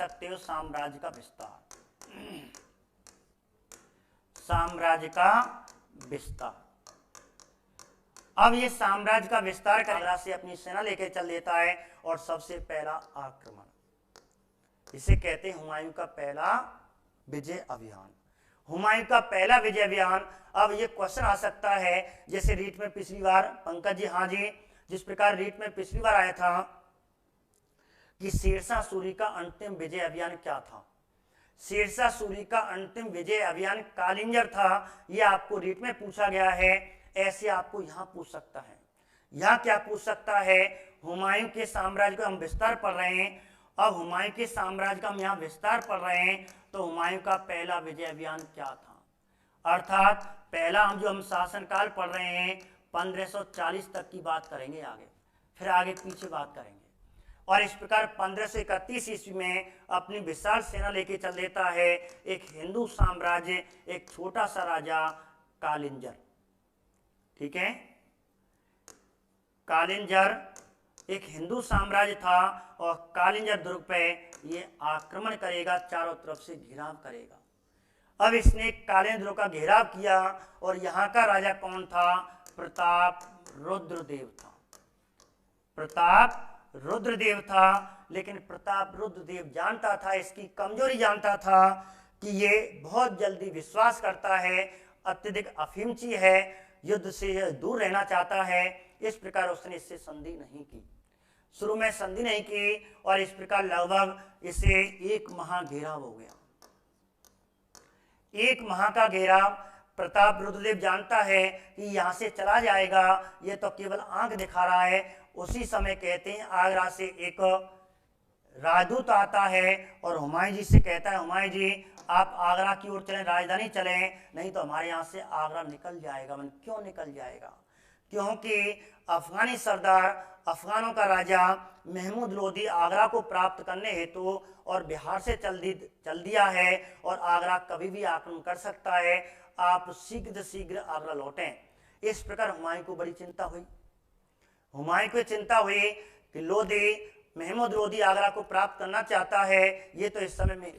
सकते हो साम्राज्य का विस्तार। साम्राज्य का विस्तार। अब ये साम्राज्य का विस्तार कर आगरा से अपनी सेना लेकर चल देता है और सबसे पहला आक्रमण, इसे कहते हैं हुमायूं का पहला विजय अभियान। हुमायूं का पहला विजय अभियान। अब ये क्वेश्चन आ सकता है, जैसे रीट में पिछली बार, पंकज जी, हाँ जी, जिस प्रकार रीट में पिछली बार आया था कि शेरशाह सूरी का अंतिम विजय अभियान क्या था। शेरशाह सूरी का अंतिम विजय अभियान कालिंजर था। यह आपको रीट में पूछा गया है। ऐसे आपको यहां पूछ सकता है। यहां क्या पूछ सकता है, हुमायूं के साम्राज्य का हम विस्तार पढ़ रहे हैं। अब हुमायूं के साम्राज्य का हम यहाँ विस्तार पढ़ रहे हैं, तो हुमायूं का पहला विजय अभियान क्या था। अर्थात पहला हम जो शासनकाल पढ़ रहे हैं 1540 तक की बात करेंगे आगे, फिर आगे पीछे बात करेंगे। और इस प्रकार 1531 ईस्वी में अपनी विशाल सेना लेके चल देता है एक हिंदू साम्राज्य, एक छोटा सा राजा कालिंजर। ठीक है, कालिंजर एक हिंदू साम्राज्य था और कालिंजर दुर्ग पे ये आक्रमण करेगा, चारों तरफ से घेराव करेगा। अब इसने कालिंजर दुर्ग का घेराव किया और यहाँ का राजा कौन था, प्रताप रुद्रदेव था। प्रताप रुद्रदेव था। लेकिन प्रताप रुद्रदेव जानता था, इसकी कमजोरी जानता था कि ये बहुत जल्दी विश्वास करता है, अत्यधिक अफिमची है, युद्ध से दूर रहना चाहता है। इस प्रकार उसने इससे संधि नहीं की, शुरू में संधि नहीं की और इस प्रकार लगभग इसे 1 माह घेराव हो गया। 1 माह का घेराव। प्रताप रुद्रदेव जानता है कि यहां से चला जाएगा, ये तो केवल आंख दिखा रहा है। उसी समय कहते हैं आगरा से एक राजदूत आता है और हुमायूं जी से कहता है, हुमायूं जी आप आगरा की ओर चलें, राजधानी चलें, नहीं तो हमारे यहाँ से आगरा निकल जाएगा। मैंने क्यों निकल जाएगा, क्योंकि अफगानी सरदार, अफगानों का राजा महमूद लोदी आगरा को प्राप्त करने हेतु और बिहार से चल दिया है और आगरा कभी भी आक्रमण कर सकता है, आप शीघ्र शीघ्र आगरा लौटें। इस प्रकार हुमायूं को बड़ी चिंता हुई। हुमायूं को चिंता हुई कि लोदी, महमूद लोदी आगरा को प्राप्त करना चाहता है, ये तो इस समय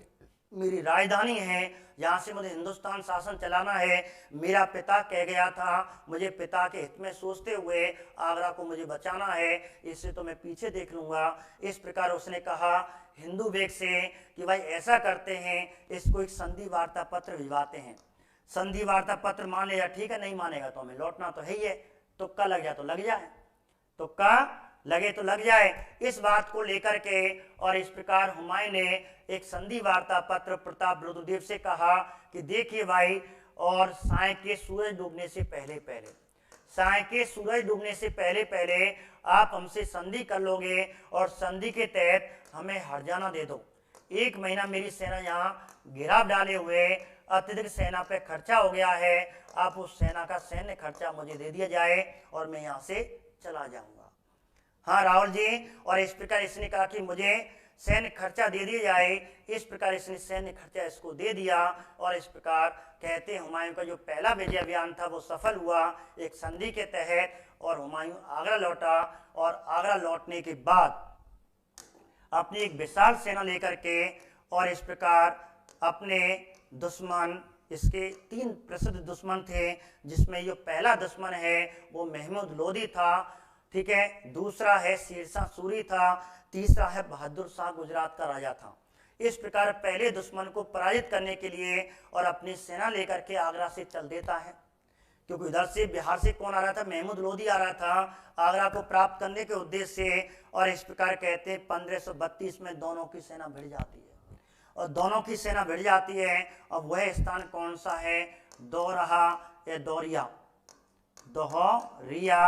मेरी राजधानी है, यहाँ से मुझे हिंदुस्तान शासन चलाना है। मेरा पिता कह गया था, मुझे पिता के हित में सोचते हुए आगरा को मुझे बचाना है, इससे तो मैं पीछे देख लूंगा। इस प्रकार उसने कहा हिंदू बेग से कि भाई ऐसा करते हैं, इसको एक संधि वार्ता पत्र भिजवाते हैं। संधि वार्ता पत्र मान लिया, ठीक है, नहीं मानेगा तो हमें लौटना तो है ही है, तुक्का लग जाए तो लग जाए, तुक्का लगे तो लग जाए, इस बात को लेकर के। और इस प्रकार हुमायूं ने एक संधि वार्ता पत्र प्रताप रुद्रदेव से कहा कि देखिए भाई, और साय के सूरज डूबने से पहले पहले, साय के सूरज डूबने से पहले पहले आप हमसे संधि कर लोगे और संधि के तहत हमें हरजाना दे दो। 1 महीना मेरी सेना यहाँ घेराव डाले हुए, अत्यधिक सेना पे खर्चा हो गया है, आप उस सेना का सैन्य खर्चा मुझे दे दिया जाए और मैं यहाँ से चला जाऊंगा। हाँ राहुल जी, और इस प्रकार इसने कहा कि मुझे सैन्य खर्चा दे दिया जाए। इस प्रकार इसने सैन्य खर्चा इसको दे दिया और इस प्रकार कहते हैं हुमायूं का जो पहला विजय अभियान था वो सफल हुआ एक संधि के तहत, और हुमायूं आगरा लौटा। और आगरा लौटने के बाद अपनी एक विशाल सेना लेकर के, और इस प्रकार अपने दुश्मन, इसके 3 प्रसिद्ध दुश्मन थे, जिसमें जो पहला दुश्मन है वो महमूद लोदी था, ठीक है, दूसरा है शेरशाह सूरी था, तीसरा है बहादुर शाह गुजरात का राजा था। इस प्रकार पहले दुश्मन को पराजित करने के लिए और अपनी सेना लेकर के आगरा से चल देता है, क्योंकि इधर से बिहार से कौन आ रहा था, महमूद लोदी आ रहा था आगरा को प्राप्त करने के उद्देश्य से। और इस प्रकार कहते हैं 1532 में दोनों की सेना भिड़ जाती है, और दोनों की सेना भिड़ जाती है। और वह स्थान कौन सा है, दोरहा या दौरिया, दोहरिया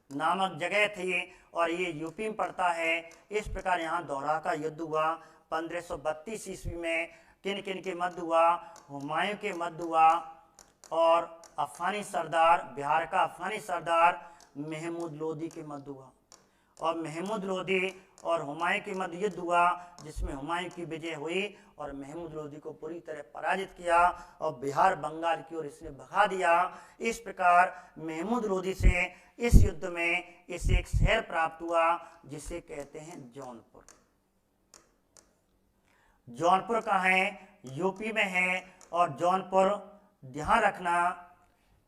नामक जगह थी और ये यूपी में पड़ता है। इस प्रकार यहाँ दोरहा का युद्ध हुआ 1532 ईस्वी में। किन किन के मध्य हुआ, हुमायूं के मध्य हुआ और अफगानी सरदार, बिहार का अफगानी सरदार महमूद लोदी के मध्य हुआ। और महमूद लोदी और हुमायूं के मध्य युद्ध हुआ, जिसमें हुमायूं की विजय हुई और महमूद लोदी को पूरी तरह पराजित किया और बिहार बंगाल की ओर इसने भगा दिया। इस प्रकार महमूद लोदी से इस युद्ध में इसे एक शहर प्राप्त हुआ जिसे कहते हैं जौनपुर। जौनपुर कहाँ है? यूपी में है। और जौनपुर ध्यान रखना,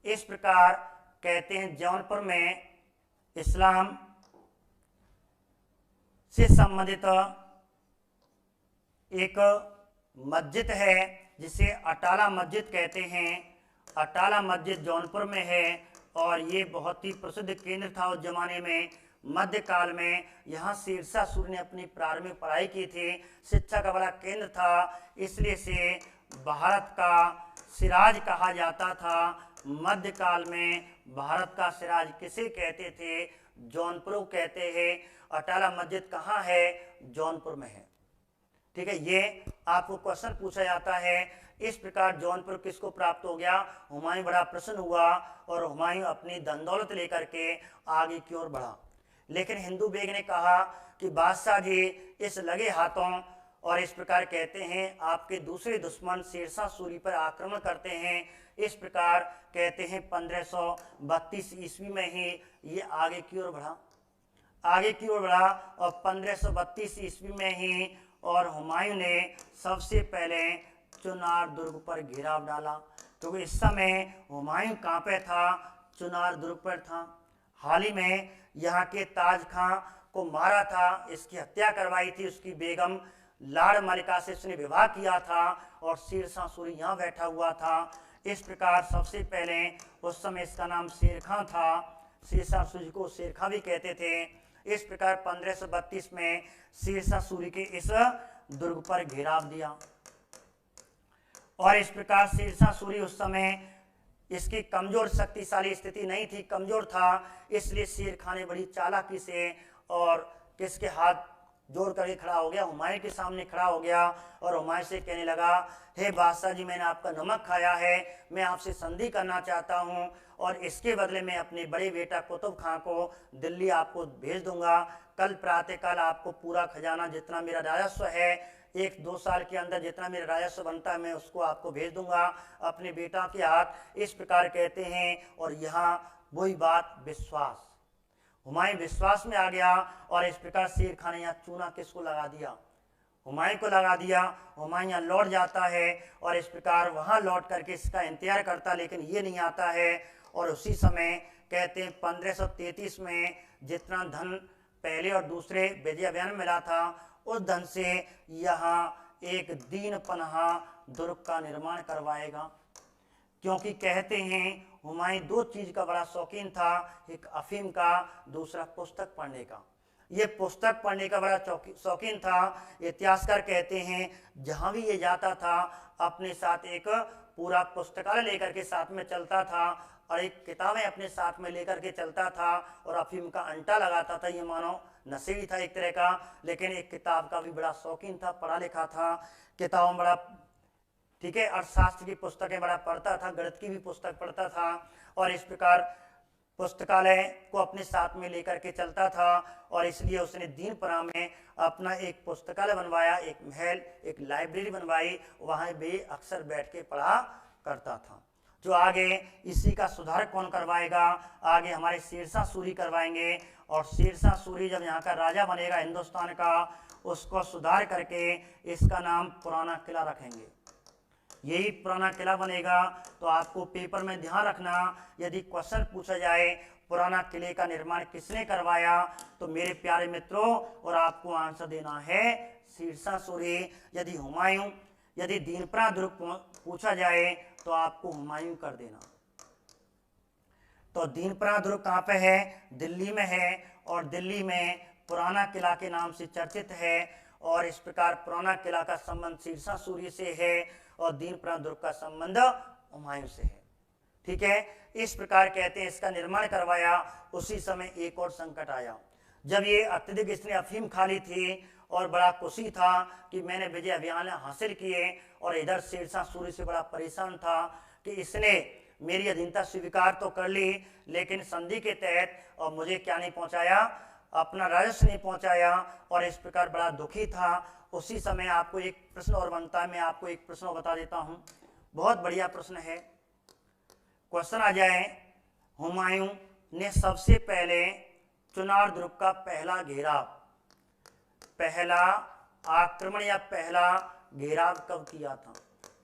इस प्रकार कहते हैं जौनपुर में इस्लाम से संबंधित एक मस्जिद है जिसे अटाला मस्जिद कहते हैं। अटाला मस्जिद जौनपुर में है और ये बहुत ही प्रसिद्ध केंद्र था उस जमाने में। मध्यकाल में यहाँ शेरशाह सूरी ने अपनी प्रारंभिक पढ़ाई की थी। शिक्षा का बड़ा केंद्र था, इसलिए से भारत का सिराज कहा जाता था। मध्यकाल में भारत का सिराज किसे कहते थे? जौनपुर को कहते हैं। अटाला मस्जिद कहाँ है? जौनपुर में है। ठीक है, ये आपको क्वेश्चन पूछा जाता है। इस प्रकार जौनपुर किसको प्राप्त हो गया? हुमायूं बड़ा प्रसन्न हुआ और हुमायूं अपनी धन दौलत लेकर के आगे की ओर बढ़ा। लेकिन हिंदू बेग ने कहा कि बादशाह जी इस लगे हाथों, और इस प्रकार कहते हैं आपके दूसरे दुश्मन शेरशाह सूरी पर आक्रमण करते हैं। इस प्रकार कहते हैं 1532 ईस्वी में ही ये आगे की ओर बढ़ा, आगे की ओर बढ़ा। और 1532 ईस्वी में ही और हुमायूं ने सबसे पहले चुनार दुर्ग पर घेराव डाला। तो इस समय हुमायूं कहाँ पे था? चुनार दुर्ग पर था। हाल ही में यहाँ के ताज खां को मारा था, इसकी हत्या करवाई थी। उसकी बेगम लाड़ मलिका से उसने विवाह किया था और शेरशाह सूरी यहाँ बैठा हुआ था। इस प्रकार सबसे पहले उस समय इसका नाम शेर खां था। शेरशाह सूरी को शेर खां भी कहते थे। इस प्रकार 1532 में शेरशाह सूरी के इस दुर्ग पर घेराव दिया और इस प्रकार शेरशाह सूरी उस समय इसकी कमजोर शक्तिशाली स्थिति नहीं थी, कमजोर था। इसलिए शेर खां ने बड़ी चालाकी से और किसके हाथ जोड़ करके खड़ा हो गया? हुमायूं के सामने खड़ा हो गया और हुमायूं से कहने लगा, हे बादशाह जी, मैंने आपका नमक खाया है, मैं आपसे संधि करना चाहता हूं और इसके बदले में अपने बड़े बेटा कुतुब खां को दिल्ली आपको भेज दूंगा। कल प्रातःकाल आपको पूरा खजाना जितना मेरा राजस्व है, 1-2 साल के अंदर जितना मेरा राजस्व बनता है, मैं उसको आपको भेज दूंगा अपने बेटा के हाथ। इस प्रकार कहते हैं। और यहाँ वही बात, विश्वास, हुमायूं विश्वास में आ गया और इस प्रकार शेर खां ने यहाँ चूना किसको लगा दिया? हुमायूं को लगा दिया। हुमायूं यहाँ लौट जाता है और इस प्रकार वहां लौट करके इसका इंतजार करता, लेकिन ये नहीं आता है। और उसी समय कहते हैं 1533 में जितना धन पहले और दूसरे विजय अभियान में मिला था, उस धन से यहाँ एक दीन पनाह दुर्ग का निर्माण करवाएगा। क्योंकि कहते हैं हुमायूं 2 चीज का बड़ा शौकीन था, एक अफीम का, दूसरा पुस्तक पढ़ने का। ये पुस्तक पढ़ने का बड़ा शौकीन था। इतिहासकार कहते हैं जहां भी ये जाता था अपने साथ एक पूरा पुस्तकालय लेकर के साथ में चलता था और एक किताबें अपने साथ में लेकर के चलता था और अफीम का अंटा लगाता था। ये मानो नशेड़ी था एक तरह का, लेकिन एक किताब का भी बड़ा शौकीन था, पढ़ा लिखा था, किताबों बड़ा, ठीक है, अर्थशास्त्र की पुस्तकें बड़ा पढ़ता था, गणित की भी पुस्तक पढ़ता था और इस प्रकार पुस्तकालय को अपने साथ में लेकर के चलता था। और इसलिए उसने दीनपरा में अपना एक पुस्तकालय बनवाया, एक महल, एक लाइब्रेरी बनवाई, वहां भी अक्सर बैठ के पढ़ा करता था। जो आगे इसी का सुधार कौन करवाएगा? आगे हमारे शेरशाह सूरी करवाएंगे। और शेरशाह सूरी जब यहाँ का राजा बनेगा हिंदुस्तान का, उसको सुधार करके इसका नाम पुराना किला रखेंगे। यही पुराना किला बनेगा। तो आपको पेपर में ध्यान रखना, यदि क्वेश्चन पूछा जाए पुराना किले का निर्माण किसने करवाया, तो मेरे प्यारे मित्रों, और आपको आंसर देना है शेरशाह सूरी। यदि हुमायूं, यदि दीनपरा दुर्ग पूछा जाए तो आपको हुमायूं कर देना। तो दीनपरा दुर्ग कहाँ पे है? दिल्ली में है और दिल्ली में पुराना किला के नाम से चर्चित है। और इस प्रकार पुराना किला का संबंध शेरशाह सूरी से है और दीनपरा दुर्ग का संबंध हुमायूं से है। ठीक है, इस प्रकार कहते हैं इसका निर्माण करवाया। उसी समय एक और संकट आया, जब ये अत्यधिक इसने अफीम खा ली थी और बड़ा खुशी था कि मैंने विजय अभियान हासिल किए, और इधर शेरशाह सूरी से बड़ा परेशान था कि इसने मेरी अधीनता स्वीकार तो कर ली, लेकिन संधि के तहत और मुझे क्या नहीं पहुंचाया, अपना राजस्व नहीं पहुंचाया, और इस प्रकार बड़ा दुखी था। उसी समय आपको एक प्रश्न और बनता है, मैं आपको एक प्रश्न और बता देता हूं, बहुत बढ़िया प्रश्न है। क्वेश्चन आ जाए, हुमायूं ने सबसे पहले चुनार दुर्ग का पहला घेराव आक्रमण या पहला घेराव कब किया था?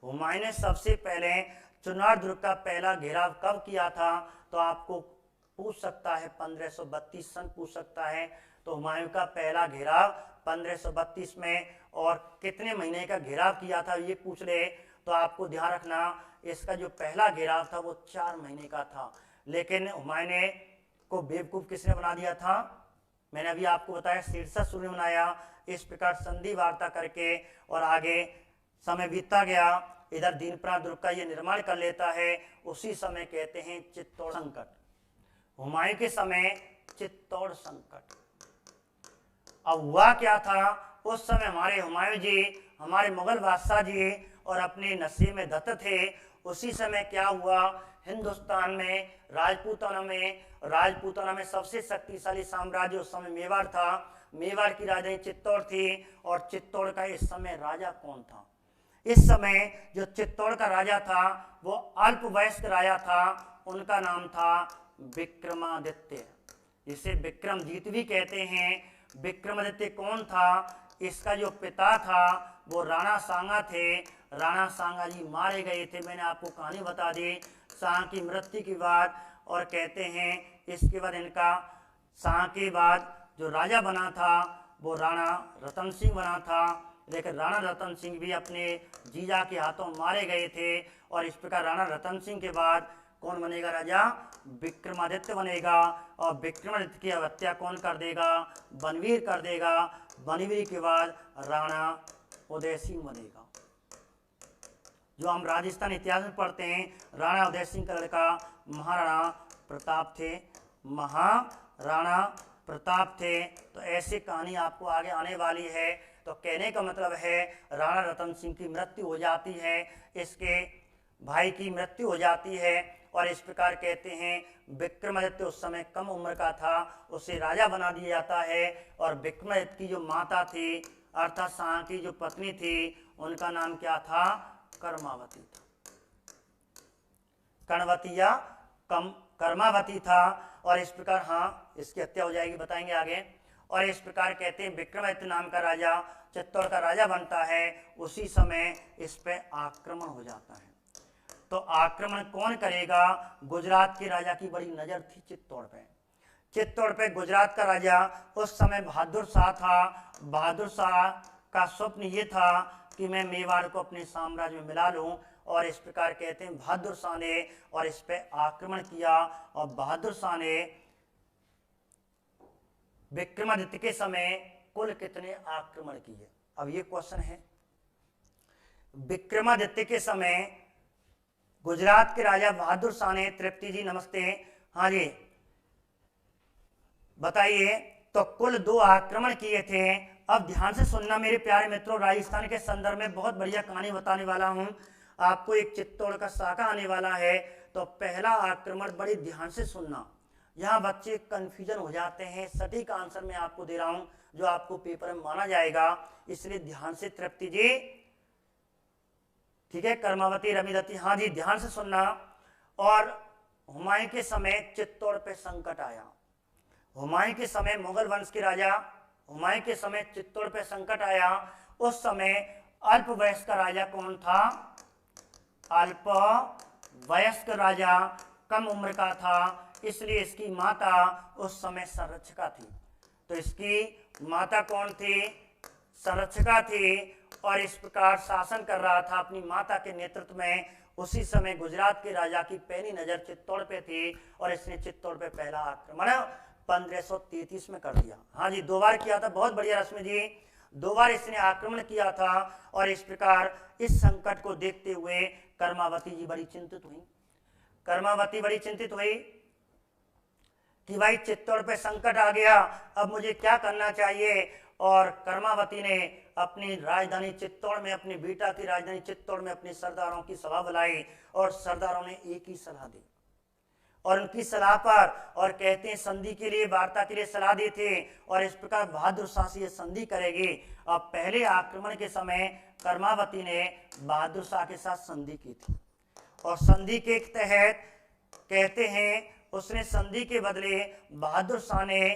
हुमायूं ने सबसे पहले चुनार दुर्ग का पहला घेराव कब किया था? तो आपको पूछ सकता है 1532 सन पूछ सकता है। तो हुमायूं का पहला घेराव 1532 में, और कितने महीने का घेराव किया था ये पूछ ले तो आपको ध्यान रखना इसका जो पहला घेराव था वो 4 महीने का था। लेकिन हुमायूं को बेवकूफ किसने बना दिया था? मैंने अभी आपको बताया शीर्षक सूर्य बनाया। इस प्रकार संधि वार्ता करके और आगे समय बीतता गया, इधर दीनप्राण दुर्ग का ये निर्माण कर लेता है। उसी समय कहते हैं चित्तौड़ संकट। हुमायूं के समय चित्तौड़ संकट। अब हुआ क्या था उस समय? हमारे हुमायूं जी, हमारे मुगल बादशाह जी और अपने नशे में धत थे। उसी समय क्या हुआ, हिंदुस्तान में राजपूताना में सबसे शक्तिशाली साम्राज्य उस समय मेवाड़ था। मेवाड़ की राजधानी चित्तौड़ थी। और चित्तौड़ का इस समय राजा कौन था? इस समय जो चित्तौड़ का राजा था वो अल्पवयस्क राजा था। उनका नाम था विक्रमादित्य, जिसे विक्रमजीत भी कहते हैं। विक्रमादित्य कौन था? इसका जो पिता था वो राणा सांगा थे। राणा सांगा जी मारे गए थे, मैंने आपको कहानी बता दी सांगा की मृत्यु के बाद। और कहते हैं इसके बाद इनका सांगा के बाद जो राजा बना था वो राणा रतन सिंह बना था। लेकिन राणा रतन सिंह भी अपने जीजा के हाथों मारे गए थे। और इस प्रकार राणा रतन सिंह के बाद कौन बनेगा राजा? विक्रमादित्य बनेगा। और विक्रमादित्य की हत्या कौन कर देगा? बनवीर कर देगा। बनवीर के बाद राणा उदय सिंह बनेगा। जो हम राजस्थान इतिहास में पढ़ते हैं, राणा उदय सिंह का लड़का महाराणा प्रताप थे। महाराणा प्रताप थे। तो ऐसी कहानी आपको आगे आने वाली है। तो कहने का मतलब है राणा रतन सिंह की मृत्यु हो जाती है, इसके भाई की मृत्यु हो जाती है। और इस प्रकार कहते हैं विक्रमादित्य उस समय कम उम्र का था, उसे राजा बना दिया जाता है। और विक्रमादित्य की जो माता थी अर्थात सांगा की जो पत्नी थी उनका नाम क्या था? कर्मावती था। कर्णवती या कर्मावती था। और इस प्रकार हाँ इसकी हत्या हो जाएगी, बताएंगे आगे। और इस प्रकार कहते हैं विक्रमादित्य नाम का राजा चित्तौड़ का राजा बनता है। उसी समय इस पे आक्रमण हो जाता है। तो आक्रमण कौन करेगा? गुजरात के राजा की बड़ी नजर थी चित्तौड़ पे। चित्तौड़ पे गुजरात का राजा उस समय बहादुर शाह था। बहादुर शाह का स्वप्न ये था कि मैं मेवाड़ को अपने साम्राज्य में मिला लूं। और इस प्रकार कहते हैं बहादुर शाह ने और इस पे आक्रमण किया। और बहादुर शाह ने विक्रमादित्य के समय कुल कितने आक्रमण किए? अब ये क्वेश्चन है। विक्रमादित्य के समय गुजरात के राजा बहादुर शाह ने, तृप्ति जी नमस्ते, हाँ जी बताइए, तो कुल 2 आक्रमण किए थे। अब ध्यान से सुनना मेरे प्यारे मित्रों, राजस्थान के संदर्भ में बहुत बढ़िया कहानी बताने वाला हूं आपको। एक चित्तौड़ का साका आने वाला है। तो पहला आक्रमण बड़ी ध्यान से सुनना, यहाँ बच्चे कंफ्यूजन हो जाते हैं। सटीक आंसर मैं आपको दे रहा हूं जो आपको पेपर में माना जाएगा, इसलिए ध्यान से। तृप्ति जी ठीक है, कर्मावती रमीदत्ती, हाँ जी ध्यान से सुनना। और हुमायूं के समय चित्तौड़ पे संकट आया। हुमायूं के समय मुगल वंश के राजा हुमायूं के समय चित्तौड़ पे संकट आया। उस समय अल्पवयस्क राजा कौन था? अल्पवयस्क राजा कम उम्र का था, इसलिए इसकी माता उस समय संरक्षिका थी। तो इसकी माता कौन थी? संरक्षिका थी। और इस प्रकार शासन कर रहा था अपनी माता के नेतृत्व में। उसी समय गुजरात के राजा की पहली नजर चित्तौड़ पे थी और इसने चित्तौड़ पे पहला आक्रमण 1533 में कर दिया। हाँ जी 2 बार किया था, बहुत बढ़िया रश्मि जी, 2 बार इसने आक्रमण किया था। और इस प्रकार इस संकट को देखते हुए कर्मावती जी बड़ी चिंतित हुई। कर्मावती बड़ी चिंतित हुई कि भाई चित्तौड़ पे संकट आ गया, अब मुझे क्या करना चाहिए। और कर्मावती ने अपनी राजधानी चित्तौड़ में, अपनी बेटा की राजधानी चित्तौड़ में अपने सरदारों की सभा बुलाई और सरदारों ने एक ही सलाह दी। और उनकी सलाह पर और कहते हैं संधि के लिए, वार्ता के लिए सलाह दी थी। और इस प्रकार बहादुर शाह से संधि करेगी। अब पहले आक्रमण के समय कर्मावती ने बहादुर शाह के साथ संधि की थी। और संधि के तहत कहते हैं उसने संधि के बदले बहादुर शाह ने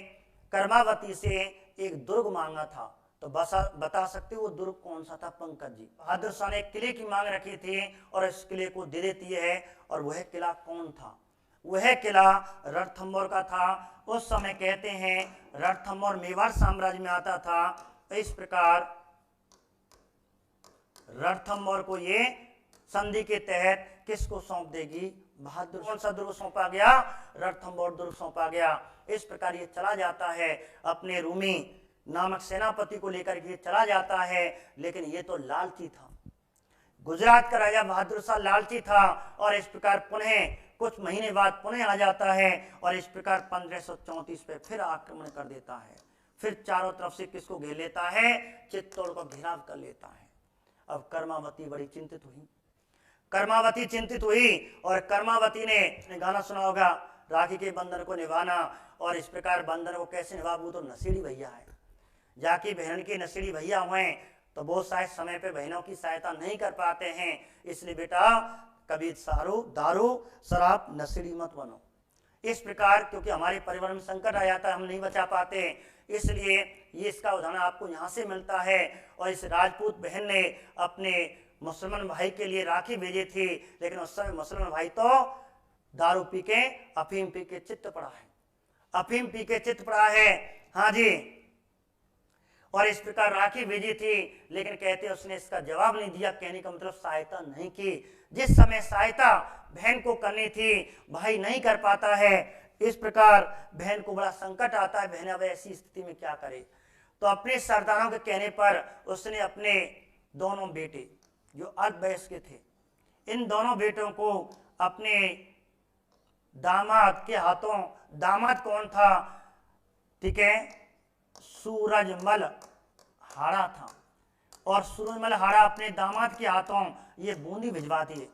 कर्मावती से एक दुर्ग मांगा था। तो बता सकते हो वो दुर्ग कौन सा था पंकज जी? बहादुर शाह ने एक किले की मांग रखी थी और इस किले को दे देती है, और वह किला कौन था? वह किला रणथंभौर का था। उस समय कहते हैं रणथंभौर मेवाड़ साम्राज्य में आता था। इस प्रकार रणथंभौर को ये संधि के तहत किसको सौंप देगी? बहादुर। कौन सा दुर्ग सौंपा गया? रणथंभौर दुर्ग सौंपा गया। इस प्रकार ये चला जाता है, अपने रूमी नामक सेनापति को लेकर के चला जाता है, लेकिन ये तो लालची था। गुजरात का राजा बहादुर शाह लालची था, और इस प्रकार पुनः कुछ महीने बाद पुनः आ जाता है, और इस प्रकार 1534 पे फिर आक्रमण कर देता है। फिर चारों तरफ से किसको घेर लेता है? चित्तौड़ को घेराव कर लेता है। अब कर्मावती बड़ी चिंतित हुई। कर्मावती चिंतित हुई, और कर्मावती ने गाना सुना होगा, राखी के बंधन को निभाना। और इस प्रकार बंधन को कैसे निभाबू? तो नसीड़ी भैया है, जाके बहन के नसीड़ी भैया हुए, तो वो शायद समय पे बहनों की सहायता नहीं कर पाते हैं। इसलिए बेटा कभी दारू शराब नसीड़ी मत बनो। इस प्रकार क्योंकि हमारे परिवार में संकट आ जाता है, हम नहीं बचा पाते, इसलिए ये इसका उदाहरण आपको यहाँ से मिलता है। और इस राजपूत बहन ने अपने मुसलमान भाई के लिए राखी भेजी थी, लेकिन उस समय मुसलमान भाई तो दारू पी के अफीम पी के चित्त पड़ा है, अफीम पी के चित्त पड़ा है। हाँ जी, और इस प्रकार राखी भेजी थी, लेकिन कहते उसने इसका जवाब नहीं दिया। कहने का मतलब सहायता नहीं की। जिस समय सहायता बहन को करनी थी, भाई नहीं कर पाता है। इस प्रकार बहन को बड़ा संकट आता है। बहन अब ऐसी स्थिति में क्या करे? तो अपने सरदारों के कहने पर उसने अपने दोनों बेटे जो अल्पवयस्क के थे, इन दोनों बेटों को अपने दामाद के हाथों, दामाद कौन था? ठीक है, सूरजमल हाड़ा था, और सूरजमल हाड़ा अपने दामाद के हाथों ये बूंदी भिजवा दिए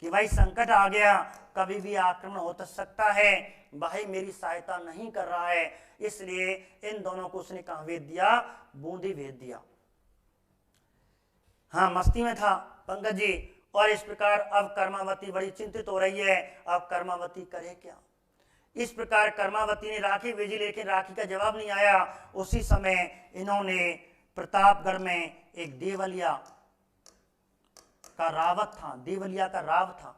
कि भाई संकट आ गया, कभी भी आक्रमण हो सकता है, भाई मेरी सहायता नहीं कर रहा है, इसलिए इन दोनों को उसने कहां भेज दिया? बूंदी भेज दिया। हाँ, मस्ती में था पंकज जी। और इस प्रकार अब कर्मावती बड़ी चिंतित हो रही है। अब कर्मावती करे क्या? इस प्रकार कर्मावती ने राखी भेजी, लेकिन राखी का जवाब नहीं आया। उसी समय इन्होंने प्रतापगढ़ में एक देवलिया का रावत था, देवलिया का राव था,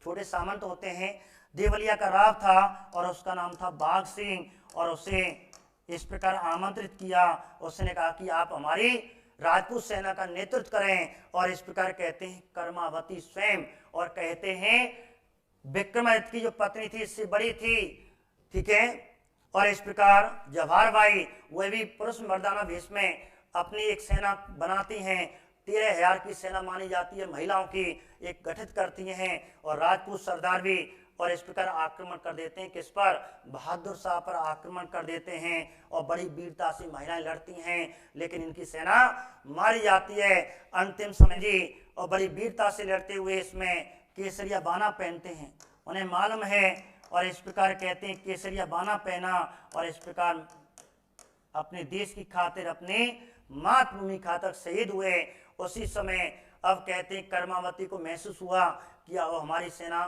छोटे सामंत होते हैं, देवलिया का राव था, और उसका नाम था बाघ सिंह। और उसे इस प्रकार आमंत्रित किया। उसने कहा कि आप हमारी राजपूत सेना का नेतृत्व करें। और इस प्रकार कहते हैं कर्मावती स्वयं, और कहते हैं विक्रमादित्य की जो पत्नी थी इससे बड़ी थी, ठीक है। और इस प्रकार जवाहर बाई वह भी पुरुष मर्दाना भेष में अपनी एक सेना बनाती हैं। 13,000 की सेना मानी जाती है महिलाओं की, एक गठित करती हैं, और राजपूत सरदार भी। और इस प्रकार आक्रमण कर देते हैं, किस पर? बहादुर शाह पर आक्रमण कर देते हैं, और बड़ी वीरता से महिलाएं लड़ती हैं, लेकिन इनकी सेना मारी जाती है अंतिम समय जी। और बड़ी वीरता से लड़ते हुए इसमें केसरिया बाना पहनते हैं, उन्हें मालूम है। और इस प्रकार कहते हैं केसरिया बाना पहना, और इस प्रकार अपने देश की खातिर, अपने मातृभूमि खातिर शहीद हुए। उसी समय अब कहते हैं कर्मावती को महसूस हुआ कि अब हमारी सेना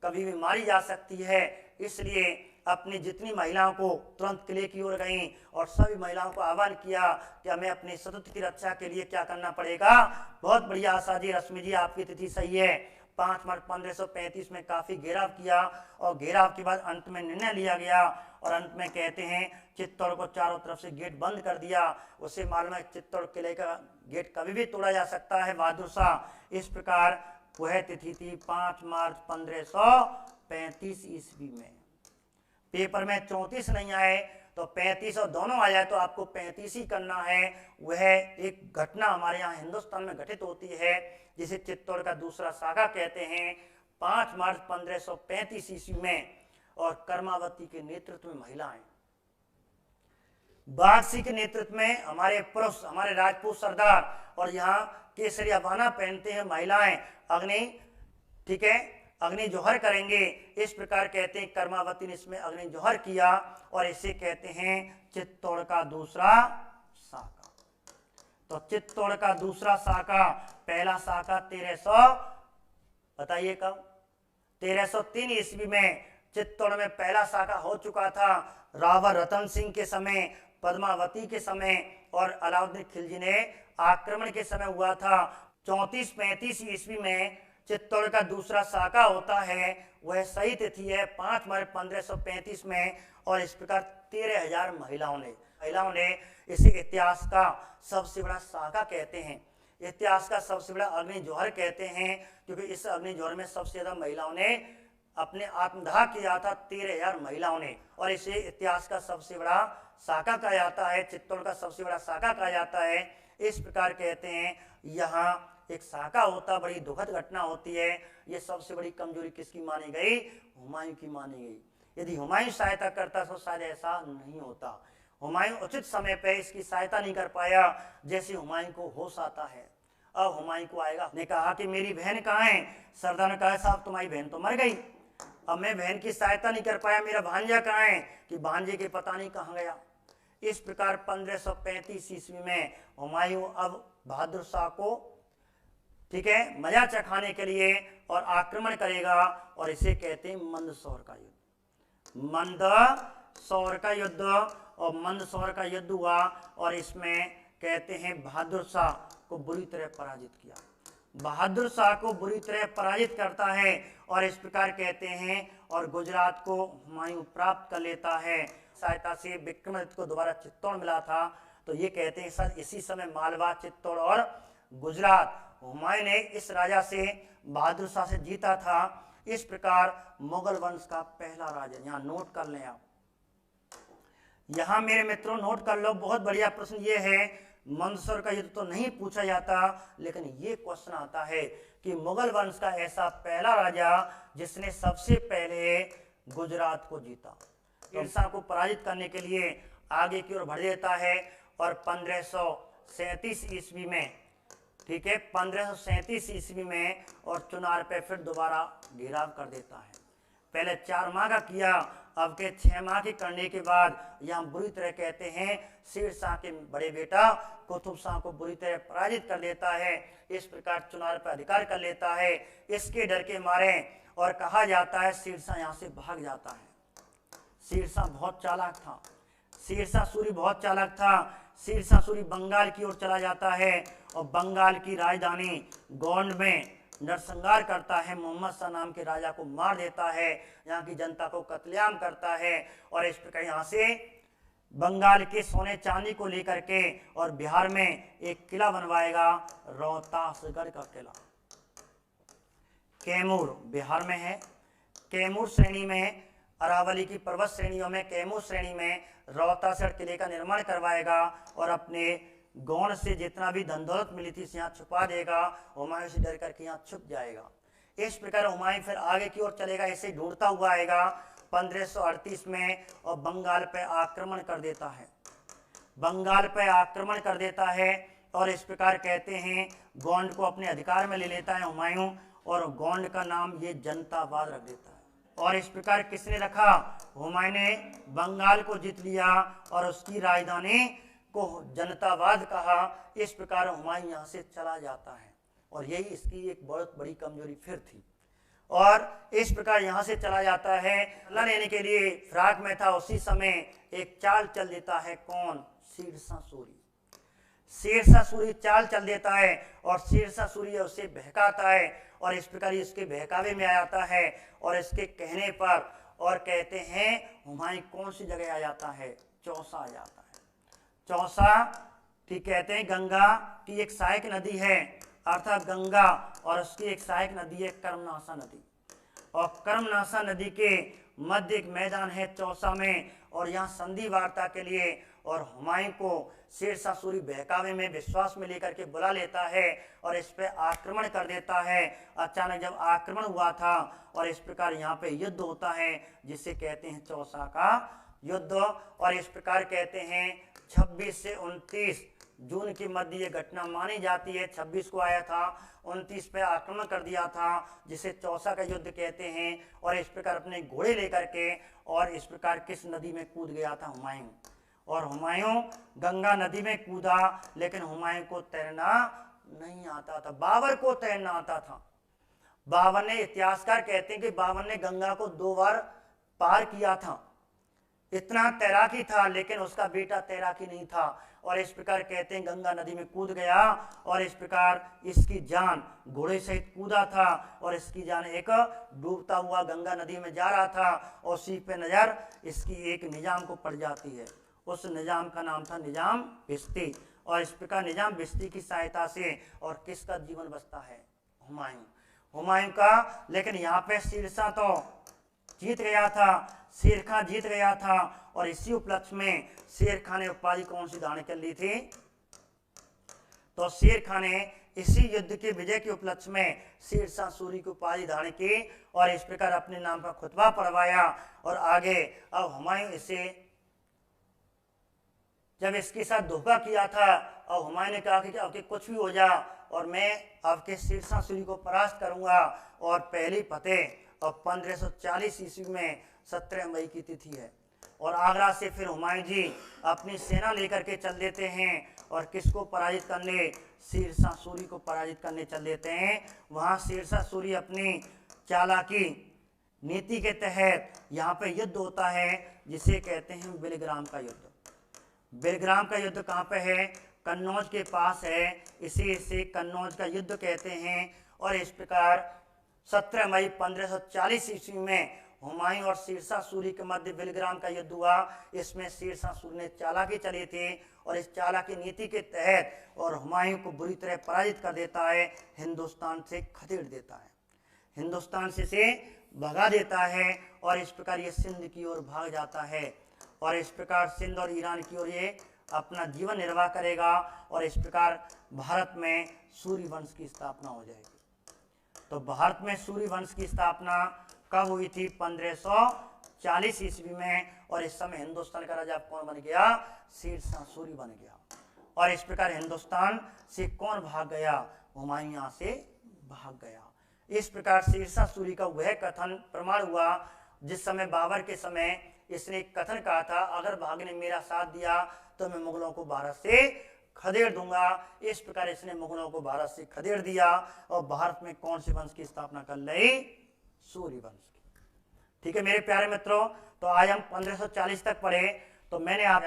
कभी भी मारी जा सकती है, इसलिए अपनी जितनी महिलाओं को तुरंत किले की ओर गईं, और सभी महिलाओं को आह्वान किया कि हमें अपने सतत की रक्षा के लिए क्या करना पड़ेगा। बहुत बढ़िया आशा जी, रश्मि जी, आपकी तिथि सही है। 5 मार्च 1535 में काफी घेराव किया, और घेराव के बाद अंत में निर्णय लिया गया, और अंत में कहते हैं चित्तौड़ को चारों तरफ से गेट बंद कर दिया। उसे मालूम है चित्तौड़ किले का गेट कभी भी तोड़ा जा सकता है बहादुर शाह। इस प्रकार वह तिथि थी 5 मार्च 1535 ईस्वी में। पेपर में 34 नहीं आए तो 35 और दोनों आ जाए तो आपको 35 ही करना है। वह एक घटना हमारे यहाँ हिंदुस्तान में घटित होती है जिसे चित्तौड़ का दूसरा सागा कहते हैं। 5 मार्च 1535 ईस्वी में, और कर्मावती के नेतृत्व में महिलाएं, बाघ सिंह के नेतृत्व में हमारे पुरुष, हमारे राजपूत सरदार, और यहाँ केसरिया बाना पहनते हैं महिलाएं, अग्नि, ठीक है, अग्नि जोहर करेंगे। इस प्रकार कहते हैं कर्मावती ने इसमें अग्नि जोहर किया, और इसे कहते हैं चित्तौड़ का दूसरा साका। तो चित्तौड़ का दूसरा साका, पहला साका 1300, बताइए कब? 1303 ईस्वी में चित्तौड़ में पहला साका हो चुका था। रावर रतन सिंह के समय, पद्मावती के समय, और अलाउद्दीन खिलजी ने आक्रमण के समय हुआ था। 34-35 ईस्वी में चित्तौड़ का दूसरा साका होता है, वह सही तिथि है 5 मार्च 1535 में। और इस प्रकार 13,000 महिलाओं ने इसे इतिहास का सबसे बड़ा साका कहते हैं, इतिहास का सबसे बड़ा अग्नि जौहर कहते हैं, क्योंकि इस अग्नि जौहर में सबसे ज्यादा महिलाओं ने अपने आत्मदाह किया था, 13,000 महिलाओं ने। और इसे इतिहास का सबसे बड़ा साका कहा जाता है, चित्तौड़ का सबसे बड़ा साका कहा जाता है। इस प्रकार कहते हैं यहाँ एक साका होता, बड़ी दुखद घटना होती है। ये सबसे बड़ी कमजोरी किसकी मानी गई? हुमायूं की मानी गई। यदि हुमायूं सहायता करता तो शायद ऐसा नहीं होता। हुमायूं उचित समय पे इसकी सहायता नहीं कर पाया। जैसे हुमायूं को होश आता है, अब हुमायूं को आएगा, ने कहा कि मेरी बहन कहाँ है? सरदार ने कहा साहब तुम्हारी बहन तो मर गई, अब मैं बहन की सहायता नहीं कर पाया, मेरा भांजा कहाँ है? कि भांजे के पता नहीं कहाँ गया। इस प्रकार 1535 ईस्वी में हुमायूं अब बहादुर शाह को, ठीक है, मजा चखाने के लिए और आक्रमण करेगा। और इसे कहते हैं मंदसौर का युद्ध। मंदसौर का युद्ध, और मंदसौर का युद्ध हुआ और इसमें कहते हैं बहादुर शाह को बुरी तरह पराजित किया। बहादुर शाह को बुरी तरह पराजित करता है और इस प्रकार कहते हैं, और गुजरात को हुमायूं प्राप्त कर लेता है। सहायता से विक्रमादित्य को दोबारा चित्तौड़ मिला था। तो ये कहते हैं सर इसी समय मालवा, चित्तौड़ और गुजरात हुमायूं ने इस राजा से, बहादुर शाह से जीता था। इस प्रकार मुगल वंश का पहला राजा, यहाँ नोट कर लें आप, यहाँ मेरे मित्रों नोट कर लो। बहुत बढ़िया प्रश्न ये है, मंदसौर का युद्ध तो नहीं पूछा जाता, लेकिन ये क्वेश्चन आता है कि मुगल वंश का ऐसा पहला राजा जिसने सबसे पहले गुजरात को जीता, शेरशाह को पराजित करने के लिए आगे की ओर बढ़ देता है। और 1537 ईस्वी में, ठीक है, 1537 ईस्वी में और चुनार पे फिर दोबारा घेराव कर देता है। पहले 4 माह का किया, अब के 6 माह के करने के बाद यहाँ बुरी तरह कहते हैं शेरशाह के बड़े बेटा कुतुब शाह को बुरी तरह पराजित कर देता है। इस प्रकार चुनार पर अधिकार कर लेता है। इसके डर के मारे, और कहा जाता है शेरशाह यहाँ से भाग जाता है। शेरशाह बहुत चालाक था, शेरशाह सूरी बहुत चालाक था। शेरशाह सूरी बंगाल की ओर चला जाता है और बंगाल की राजधानी गोंड में नरसंहार करता है, मोहम्मद शाह नाम के राजा को मार देता है, यहाँ की जनता को कत्लेआम करता है। और इस प्रकार यहाँ से बंगाल के सोने चांदी को लेकर के और बिहार में एक किला बनवाएगा, रोहतासगढ़ का किला। कैमूर बिहार में है, कैमूर श्रेणी में, अरावली की पर्वत श्रेणियों में कैमूर श्रेणी में रोहतासगढ़ किले का निर्माण करवाएगा और अपने गौड़ से जितना भी धन दौलत मिली थी यहाँ छुपा देगा। हुमायूं से डर करके यहाँ छुप जाएगा। इस प्रकार हुमायूं फिर आगे की ओर चलेगा, इसे ढूंढता हुआ आएगा 1538 में और बंगाल पे आक्रमण कर देता है, बंगाल पे आक्रमण कर देता है। और इस प्रकार कहते हैं गोंड को अपने अधिकार में ले लेता है हुमायूं, और गोंड का नाम ये जनतावाद रख देता है। और इस प्रकार किसने रखा? हुमायूं ने बंगाल को जीत लिया और उसकी राजधानी को जनतावाद कहा। इस प्रकार हुमायूं यहाँ से चला जाता है और यही इसकी एक बहुत बड़ी कमजोरी फिर थी। और इस प्रकार यहाँ से चला जाता है। बदला लेने के लिए फिराक में था, उसी समय एक चाल चल देता है। कौन? शेरशाह सूरी। शेरशाह सूरी चाल चल देता है और शेरशाह सूरी उसे बहकाता है और इस प्रकार इसके बहकावे में आ जाता है और इसके कहने पर, और कहते हैं हुमायूं कौन सी जगह आ जाता है? चौसा आ जाता है। चौसा, ठीक, कहते हैं गंगा की एक सहायक नदी है, अर्थात गंगा और उसकी एक सहायक नदी है कर्मनाशा नदी, और कर्मनाशा नदी के मध्य एक मैदान है चौसा में, और यहाँ संधि वार्ता के लिए और हुमायूं को शेरशाह सूरी बहकावे में विश्वास में लेकर के बुला लेता है और इस पे आक्रमण कर देता है। अचानक जब आक्रमण हुआ था और इस प्रकार यहाँ पे युद्ध होता है जिसे कहते हैं चौसा का युद्ध। और इस प्रकार कहते हैं 26 से 29 जून के मध्य ये घटना मानी जाती है। 26 को आया था, 29 पे आक्रमण कर दिया था जिसे चौसा का युद्ध कहते हैं। और इस प्रकार अपने घोड़े लेकर के और इस प्रकार किस नदी में कूद गया था? हुमायूं। और हुमायूं गंगा नदी में कूदा, लेकिन हुमायूं को तैरना नहीं आता था, बाबर को तैरना आता था। बाबर ने, इतिहासकार कहते हैं कि बाबर ने गंगा को 2 बार पार किया था। इतना तैराकी था, लेकिन उसका बेटा तैराकी नहीं था, और इस प्रकार कहते हैं गंगा नदी में कूद गया, और इस प्रकार इसकी जान घोड़े सहित कूदा था, और इसकी जान एक डूबता हुआ गंगा नदी में जा रहा था, और उसी पे नजर इसकी एक निजाम को पड़ जाती है। उस निजाम का नाम था निजाम बिस्ती, और इस प्रकार निजाम बिस्ती की सहायता से और किसका जीवन बचता है, हुमायूं का। लेकिन यहाँ पे शेरशाह तो जीत गया था, शेर खां जीत गया था, और इसी उपलक्ष्य में शेर खां ने उपाधि कौन सी धारण कर ली थी, तो शेर खां ने इसी युद्ध के विजय के उपलक्ष्य में शेरशाह सूरी की उपाधि धारण की, और इस प्रकार अपने नाम का खुतबा पढ़वाया। और आगे अब हुमायूं इसे, जब इसके साथ धोखा किया था, और हुमायूं ने कहा कि आपके कुछ भी हो जा, और मैं आपके शेरशाह सूरी को परास्त करूंगा, और पहली फतेह और 1540 ईस्वी में 17 मई की तिथि है, और आगरा से फिर हुमायूं जी अपनी सेना लेकर के चल देते हैं, और किसको पराजित करने, शेरशाह सूरी को पराजित करने चल देते हैं। वहां शेरशाह सूरी अपनी चालाकी नीति के तहत यहाँ पे युद्ध होता है, जिसे कहते हैं बिलग्राम का युद्ध। बिलग्राम का युद्ध कहाँ पे है, कन्नौज के पास है, इसे कन्नौज का युद्ध कहते हैं। और इस प्रकार 17 मई 1540 ईस्वी में हुमायूं और शेरशाह सूरी के मध्य बिलग्राम का युद्ध हुआ। इसमें शेरशाह सूरी ने चालाकी चली थी, और इस चालाकी नीति के तहत और हुमायूं को बुरी तरह पराजित कर देता है, हिंदुस्तान से खदेड़ देता है, हिंदुस्तान से भगा देता है, और इस प्रकार ये सिंध की ओर भाग जाता है, और इस प्रकार सिंध और ईरान की ओर ये अपना जीवन निर्वाह करेगा, और इस प्रकार भारत में सूर्य वंश की स्थापना हो जाएगी। तो भारत में सूर्य वंश की स्थापना कब हुई थी, 1540 ईस्वी में, और इस समय हिंदुस्तान का राजा कौन बन गया, शेरशाह सूरी बन गया। और इस प्रकार हिंदुस्तान से कौन भाग गया, हुमायूं यहाँ से भाग गया। इस प्रकार शेरशाह सूरी का वह कथन प्रमाण हुआ जिस समय बाबर के समय इसने एक कथन कहा था, अगर भाग ने मेरा साथ दिया तो मैं मुगलों को भारत से खदेड़ दूंगा। इस प्रकार इसने मुगलों को भारत से खदेड़ दिया, और भारत में कौन से वंश की स्थापना कर ली, सूर्य वंश की। ठीक है मेरे प्यारे मित्रों, तो आज हम 1540 तक पढ़े, तो मैंने आप